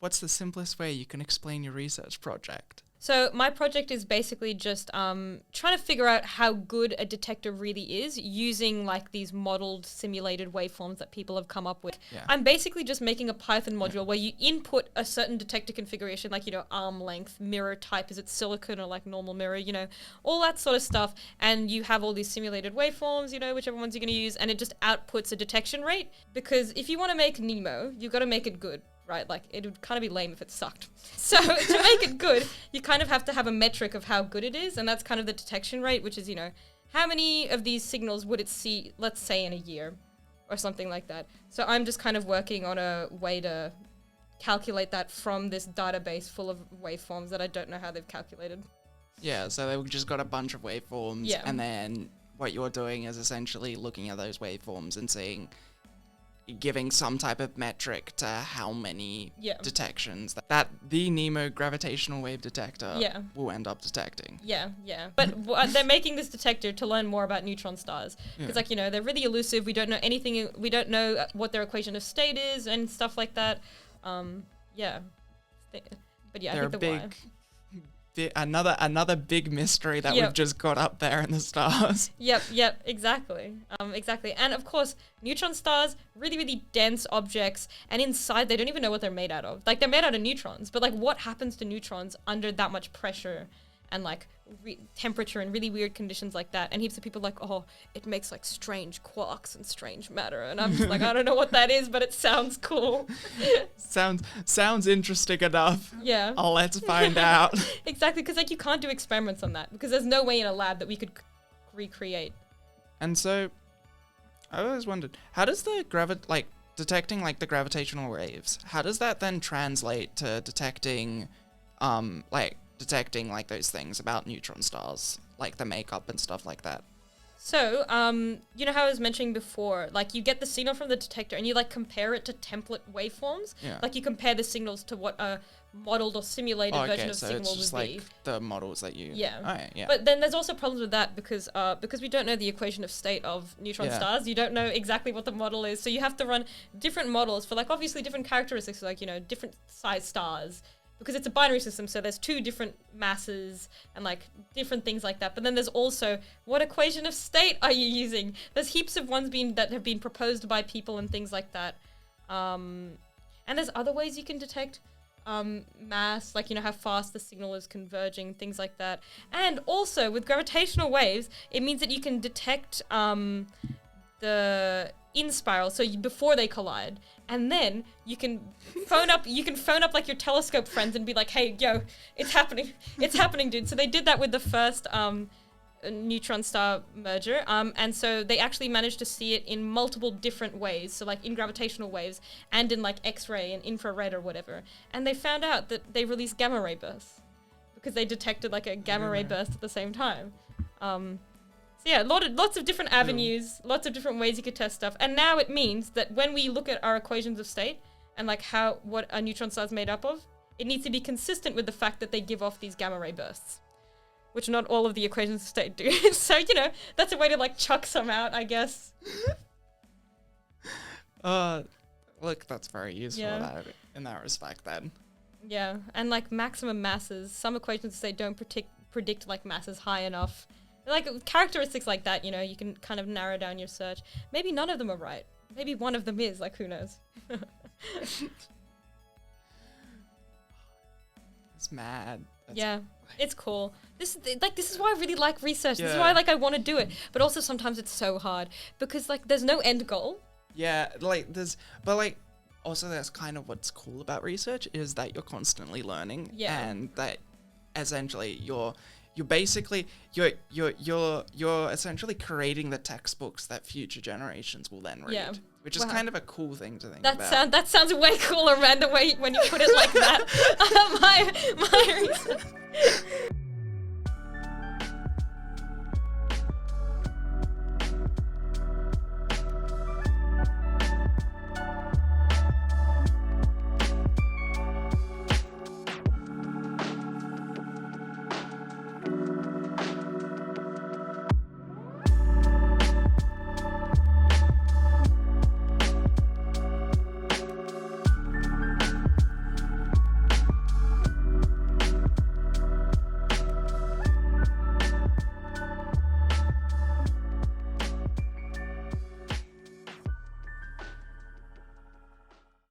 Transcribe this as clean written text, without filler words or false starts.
what's the simplest way you can explain your research project? So my project is basically just trying to figure out how good a detector really is using like these modeled simulated waveforms that people have come up with. Yeah. I'm basically just making a Python module where you input a certain detector configuration, like, arm length, mirror type, is it silicon or like normal mirror, all that sort of stuff. And you have all these simulated waveforms, whichever ones you're going to use, and it just outputs a detection rate. Because if you want to make Nemo, you've got to make it good. Right, like it would kind of be lame if it sucked. So to make it good, you kind of have to have a metric of how good it is, and that's kind of the detection rate, which is, how many of these signals would it see, let's say, in a year or something like that. So I'm just kind of working on a way to calculate that from this database full of waveforms that I don't know how they've calculated. Yeah, so they've just got a bunch of waveforms, and then what you're doing is essentially looking at those waveforms and giving some type of metric to how many detections that the NEMO gravitational wave detector will end up detecting. Yeah. But they're making this detector to learn more about neutron stars. Because, they're really elusive. We don't know anything. We don't know what their equation of state is and stuff like that. But I think the why. Another big mystery that we've just got up there in the stars. Yep, exactly. And of course, neutron stars, really, really dense objects, and inside they don't even know what they're made out of. Like, they're made out of neutrons, but like what happens to neutrons under that much pressure and like temperature and really weird conditions like that? And heaps of people are like, oh, it makes like strange quarks and strange matter. And I'm just like, I don't know what that is, but it sounds cool. Sounds interesting enough. Yeah. Let's find out. Exactly, because like you can't do experiments on that because there's no way in a lab that we could recreate. And so, I always wondered, how does the detecting like the gravitational waves, how does that then translate to detecting like those things about neutron stars, like the makeup and stuff like that? So, how I was mentioning before, like you get the signal from the detector and you like compare it to template waveforms. Yeah. Like you compare the signals to what a modeled or simulated version of signal it's just would be. like the models that you... Yeah. Oh, yeah. But then there's also problems with that because we don't know the equation of state of neutron stars. You don't know exactly what the model is. So you have to run different models for like obviously different characteristics, like, different size stars. Because it's a binary system, so there's two different masses and like different things like that. But then there's also, what equation of state are you using? There's heaps of ones that have been proposed by people and things like that. And there's other ways you can detect mass, like, how fast the signal is converging, things like that. And also with gravitational waves, it means that you can detect the in spiral, so before they collide, and then you can phone up like your telescope friends and be like, hey, yo, it's happening, dude. So they did that with the first neutron star merger, and so they actually managed to see it in multiple different ways, so like in gravitational waves and in like X-ray and infrared or whatever, and they found out that they released gamma ray bursts because they detected like a gamma ray burst at the same time. Yeah, lots of different avenues, lots of different ways you could test stuff. And now it means that when we look at our equations of state and like what a neutron star is made up of, it needs to be consistent with the fact that they give off these gamma ray bursts, which not all of the equations of state do. So, that's a way to like chuck some out, I guess. Look, that's very useful in that respect then. Yeah, and like maximum masses, some equations of state don't predict like masses high enough. Like characteristics like that, you can kind of narrow down your search. Maybe none of them are right. Maybe one of them is, like, who knows? It's mad. It's cool. This is why I really like research. This is why I want to do it. But also sometimes it's so hard because like there's no end goal. Yeah, also that's kind of what's cool about research is that you're constantly learning and that essentially you're basically you're essentially creating the textbooks that future generations will then read, which is kind of a cool thing to think about. That sounds way cooler, man. The way when you put it like that, my research.